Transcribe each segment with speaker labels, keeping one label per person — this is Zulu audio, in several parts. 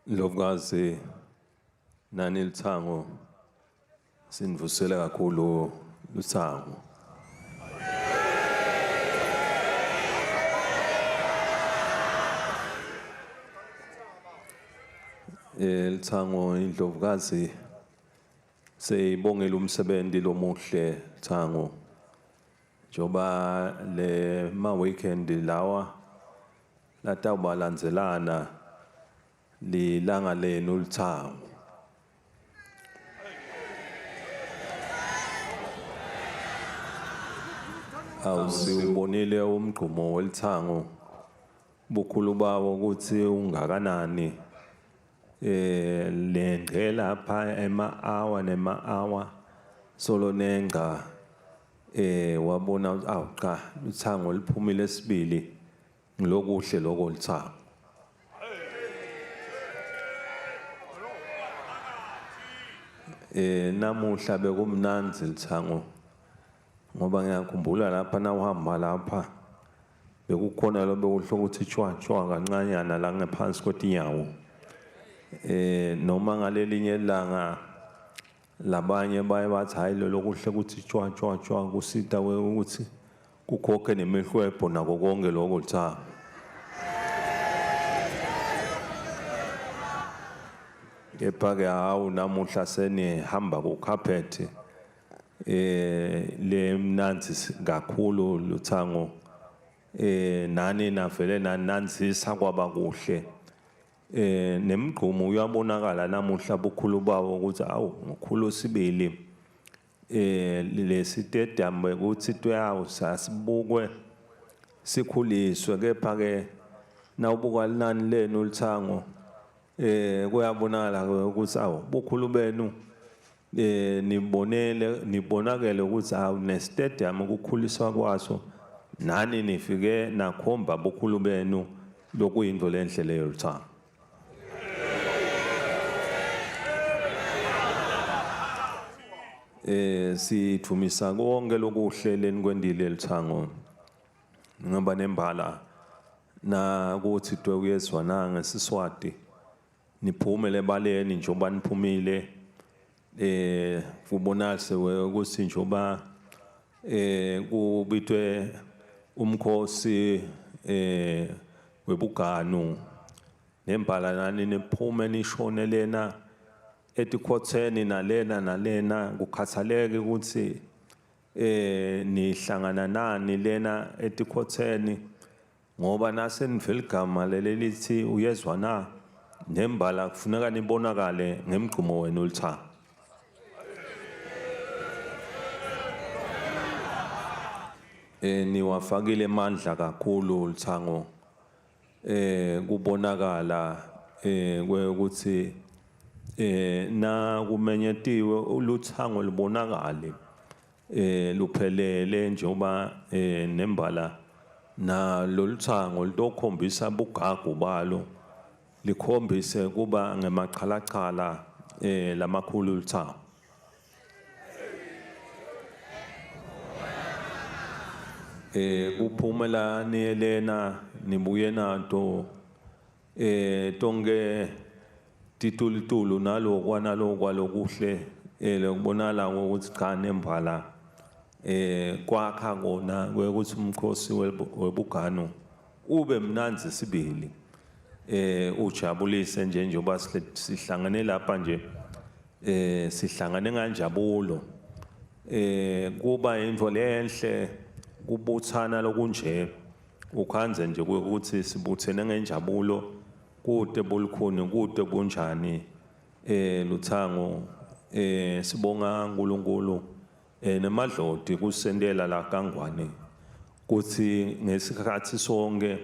Speaker 1: Ndlovukazi nani Lithango sinivusele kakhulu Lithango. Lithango indlovukazi seyibongela umsebenzi lomuhle Lithango. Njoba le weekend lawa latawubalandzelana lilanga lenu Lithango. Awusibonile umgqumo weLithango bukhulu bawo ukuthi ungakanani lengqe lapha ema-hour solo nenga wabona cha Lithango liphumile esibili ngilokuhle lokho Lithango. Namuhla bekumnanzi Lithango ngoba ngiyakhumbula lapha nawuhamba lapha bekukhona lo bekusho ukuthi chwa kancanyana la ngaphansi kwetinyawo. Noma ngalelinye ilanga labanye baye bathi hayi lo kuhle ukuthi chwa kusita ukuthi kukhokhe nemihwebo nako konke lokho Lithango. Kepha-ke hawu namuhla senihamba kukhaphethe le mnanzi kakhulu Lithango nani navele nananzisa kwaba kuhle nemgqumo uyabonakala namuhla bukhulu bawo ukuthi awu ngokhulu sibili lesi stadium ukuthi twawu sasibukwe sikhuliswe kepha-ke nawubuka linani lenu Lithango kuyabonakala ukuthi awu bukhulu benu nibonakele ukuthi awu ne-stadium ukukhuliswa kwaso nani nifike nakhomba bukhulu benu lokuyinto lenhle leyo Lithango. Sithumisa konke lokuhle lenikwendile Lithango ngoba nembala na kuthi twe uyezwa na ngeSiswati niphume lebaleni njengoba niphumile kubonase ukuthi njengoba kubitwe umkhosi webuganu nembala nani niphume nishone lena etikhotheni nalena kukhathaleke ukuthi nihlangana nani lena etikhotheni ngoba nase nivela igama lelithi uyezwa na nembala kufuneka nibonakale ngemgqumo wenu Lithango. Niwafakile amandla kakhulu Lithango kubonakala ukuthi na kumenyetiwe uLithango libonakale luphelele njengoba nembala na loLithango litokhombisa bugagu balo likhombise kuba ngemaqhalaqhala lamakhulu Lithango. Kuphumela niyelena nibuye nato tonke titulitulu nalokwa lokuhle lokubonala ukuthi cha nembala kwakha kona kwekuthi umkhosi webuganu ube mnanzi sibili ujabulise njengoba sihlangane lapha nje sihlangane nganjabulo kuba into lenhle kubuthana lokunje ukhanze nje ukuthi sibuthene ngenjabulo kude bulukhuni kude bunjani Lithango sibonga uNkulunkulu nemadloti kusendela la kaNgwane kuthi ngesikhathi sonke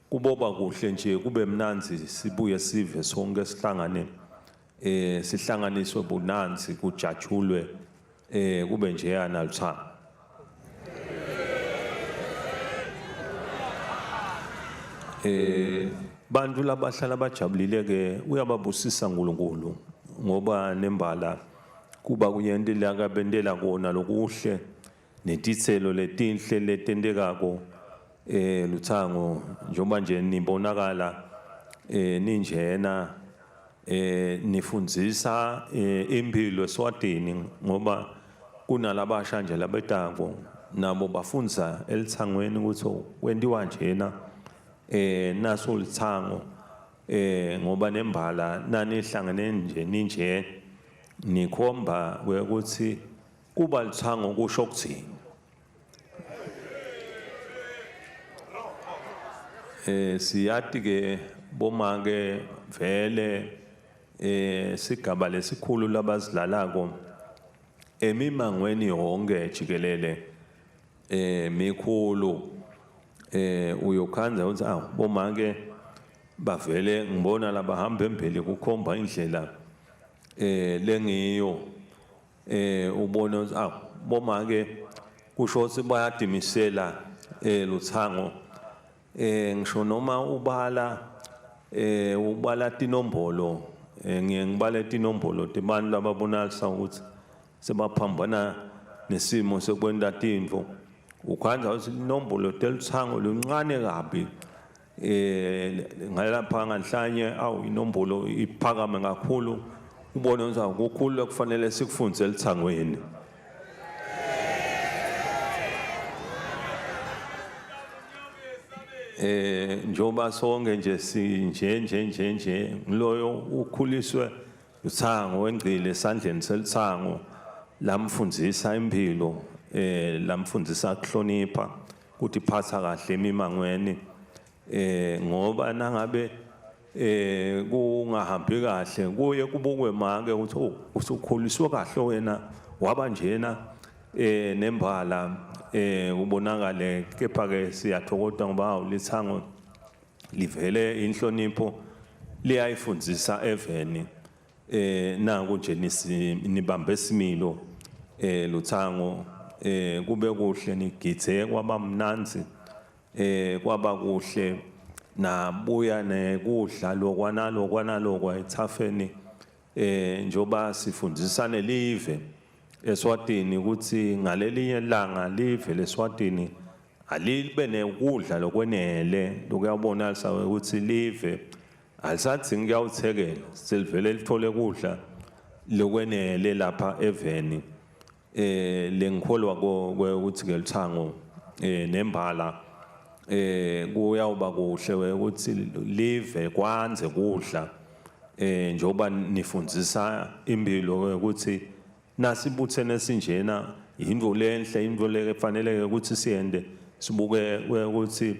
Speaker 1: kuboba kuhle nje kube mnanzi sibuye sive sonke sihlangane sihlanganiswe bunanzi kujatshulwe kube nje yana Lithango. Bantu labahlala bajabulile ke uyababusisa uNkulunkulu ngoba nembala kuba kuyento lakabendela kona lokuhle netithelo letinhle letendekako Lithango njengoba nje nibonakala ninjena nifundzisa impilo eSwatini ngoba kunalabasha nje labetako nabo bafundza elithangweni ukuthi kwentiwa njena naso lithango ngoba nembala nanihlangene nje ninje nikhomba ukuthi kuba lithango kusho ukuthini. Siyati ke bomake vele sigaba lesikhulu labazidlalako emimangweni yonke jikelele mikhulu uyokhanza ukuthi bomake bavele ngibona labahamba embele kukhomba indlela lengiyo ubona ukuthi bomake kusho ukuthi bayadimisela luthango ngisho noma ubala tinombolo ngibala tinombolo tebantu lababonakala ukuthi sebaphambana nesimo sokwenda tintfo ukhanza ukuthi inombolo telithango luncane kabi ngalapha nganhlanye inombolo iphakame kakhulu ubone ukuthi kukhulu kufanele sikufundze elithangweni. Njoba sonke nje sinje loyo ukhuliswe uthango wengcile esandleni selithango lamfundzisa impilo lamfundzisa kuhlonipha ukuthi phatha kahle emimangweni ngoba nangabe kungahambi kahle kuye kubukwe make ukuthi usukhuliswe kahle wena waba njena nembala ubonakale kepha ke siyathokoza ngoba lithango livele inhlonipho liyayifundzisa eveni nangu nje nibambe isimilo luthango kube kuhle nigithe kwaba mnanzi kwaba kuhle nabuya nekudla lokwanalokwa ethafeni njoba sifundisa nelive eSwatini ukuthi ngalelinye ilanga live leSwatini alibe nekudla lokwenele lokuyabonakala ukuthi live alisadzingi kuyawuthekela selivele lithole kudla lokwenele lapha eveni lengikholwa ukuthi ke lithango nembala kuyawuba kuhle ukuthi live kwanze kudla njoba nifundzisa impilo ukuthi nasibuthene sinjena into lenhle into le kufanele ukuthi siyende sibuke ukuthi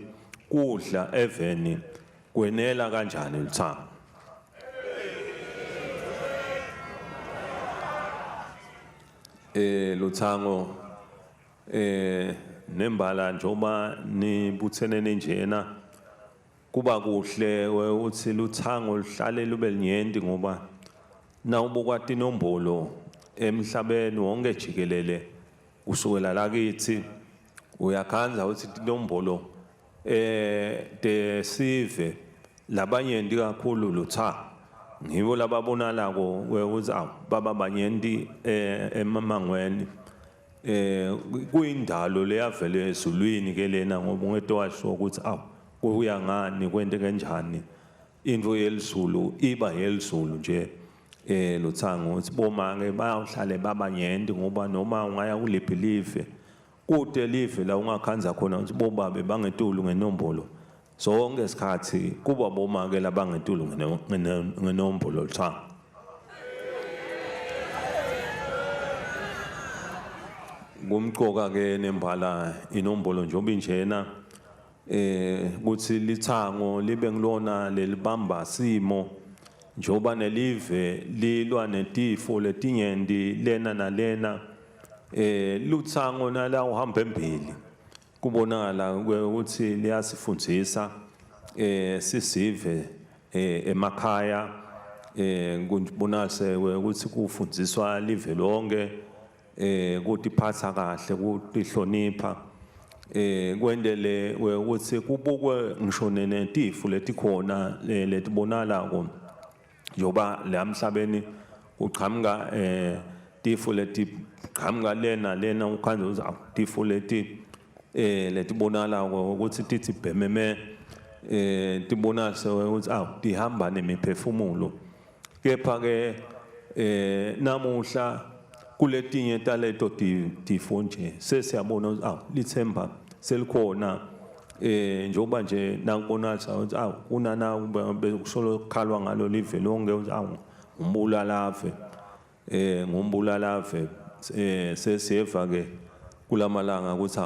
Speaker 1: kudla eveni kwenela kanjani lithango. Luthango nembala njoba nibuthene njena kuba kuhle ukuthi luthango lihlale lube linyenti ngoba nawubuka tinombolo emhlabeni wonke jikelele usukela lakithi uyakhanza ukuthi tinombolo sive labanyenti kakhulu luthango ngibo lababonakalako ukuthi baba banyenti emamangweni kuyindalo leyavele ezulwini ke lena ngoba ungetoasho ukuthi kuya ngani kwente kanjani into yelizulu iba yelizulu nje luthango ukuthi bomake bayawuhlale babanyenti ngoba noma ungaya kuliphi live kude live la ungakhanza khona ukuthi bobabe bangetulu ngenombolo sonke isikhathi kuba bomake labangetulu ngenombolo luthango. Kumqoka ke nembala inombolo njoba injena ukuthi lithango libe ngilona lelibamba simo njoba nelive lilwa netifo letinyenti lena nalena luthango nala uhamba embili kubonakala ukuthi liyasifundzisa sisive emakhaya kubonakala ukuthi kufundziswa live lonke kutiphatha kahle kutihlonipha kwendele ukuthi kubukwe ngisho netifo letikhona letibonalako njoba la emhlabeni uqhamuka tifo letiqhamuka lena ukhanza ukuthi tifo letibonalako ukuthi tithi bhememe tibonakala ukuthi tihamba nemiphefumulo kepha ke namuhla kuletinye taleto tifo nje sesiyabona ukuthi lithemba selikhona njengoba nje nakubonakala ukuthi unana bekusolo khalwa ngalo live lonke ukuthi umbulalave ngumbulalave sesiyeva ke kulamalanga ukuthi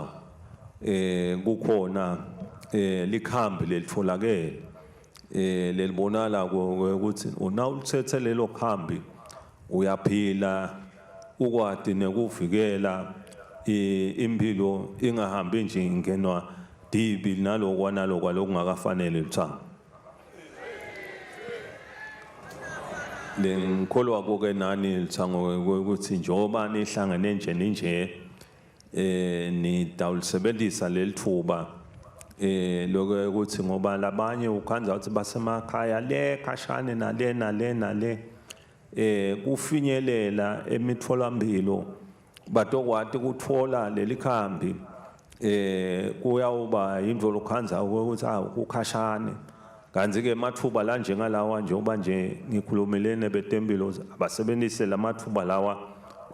Speaker 1: kukhona likhambi lelitfolakele lelibonala ukuthi una ulithethe lelo khambi uyaphila ukwadi nekuvikela impilo ingahambi nje ingenwa dibi nalokwa lokungakafanele luthango lengikholwa ke nani luthango ukuthi njengoba nihlangene nje ninje nidawulisebenzisa lelithuba lokho ukuthi ngoba labanye ukhanza ukuthi basemakhaya le khashane nale kufinyelela emitfolamphilo batokwati kutfola lelikhambi kuyawuba indvo lokhanza ukuthi kukhashane kanti ke mathuba la njengalawa njengoba nje ngikhulumelene betempilo abasebenzise lamathuba lawa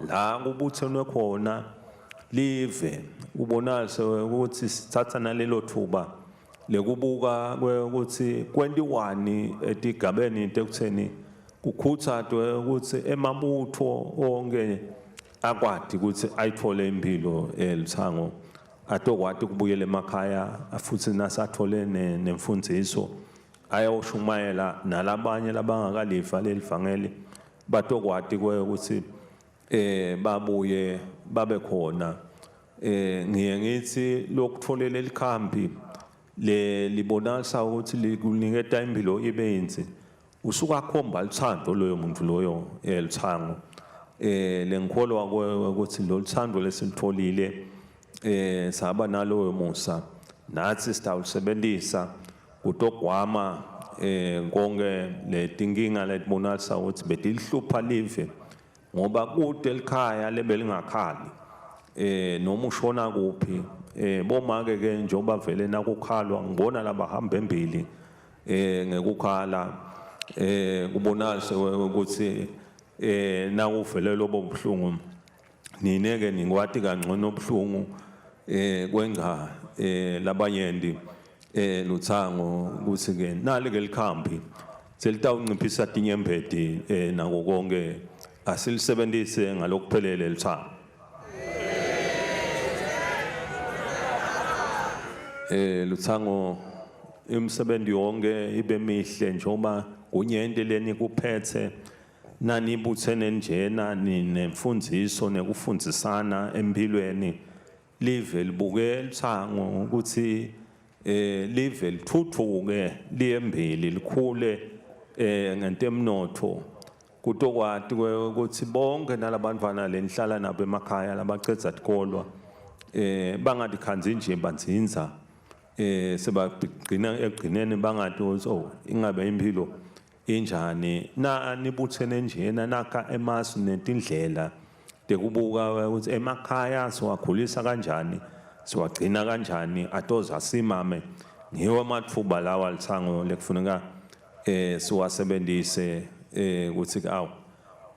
Speaker 1: la kubuthenwe khona live ubonalise ukuthi sithatha nalelo thuba lekubuka ukuthi 21 etigabeni tekutheni kukhuthathwe ukuthi emabutho onke akwadi ukuthi ayithole impilo elithango atokwati kubuyela emakhaya futhi nasathole nemfundiso ayoshumayela nalabanye labangakalifa lelivangeli batokwati ukuthi babuye babe khona ngiye ngithi lokutholela likhambi libonalisa ukuthi likuniketa impilo ibe yinzi usuka khomba lithando loyo muntu loyo elithango lengikholwa ukuthi lo lithando lesilitholile saba naloyo musa nathi sitawulisebenzisa kutogwama konke letinkinga letibonalisa ukuthi betilihlupha live ngoba kude likhaya lebelingakhali noma ushona kuphi bomake ke njengoba vele nakukhalwa ngibona labahamba embili ngekukhala kubonalise ukuthi nakuvele lobo buhlungu nineke ningikwati kangcono obuhlungu kwenga labanyendi luthango ukuthi ke nali ke likhambi selitawunciphisa tinyembeti nako konke asilisebenzise ngalokuphelele luthango luthango imisebenzi yonke ibe mihle njengoba kunyente leni kuphethe nanibuthene njena nemfundiso nekufundisana empilweni live libuke luthango ukuthi live lithuthuke liyembili likhule ngentemnotho kutokwati ukuthi bonke nalabantwana lenihlala nabo emakhaya labacedza tikolwa bangadikhanzi nje banzinza sebagcina egcineni bangathi ingabe impilo injani nibuthene njena nakha emasu netindlela tekubuka ukuthi emakhaya siwakhulisa kanjani siwagcina kanjani atoze asimame ngiwo amathuba lawa lithango lekufuneka siwasebenzise ukuthi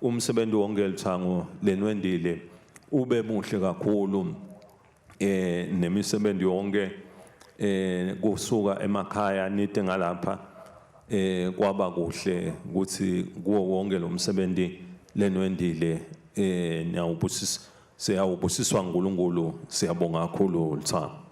Speaker 1: umsebenzi wonke lithango lenwendile ube muhle kakhulu nemisebenzi yonke kusuka emakhaya nite ngalapha kwaba kuhle ukuthi kuwo wonke lo msebenzi lenwendile siyawubusiswa nguNkulunkulu siyabonga kakhulu lithango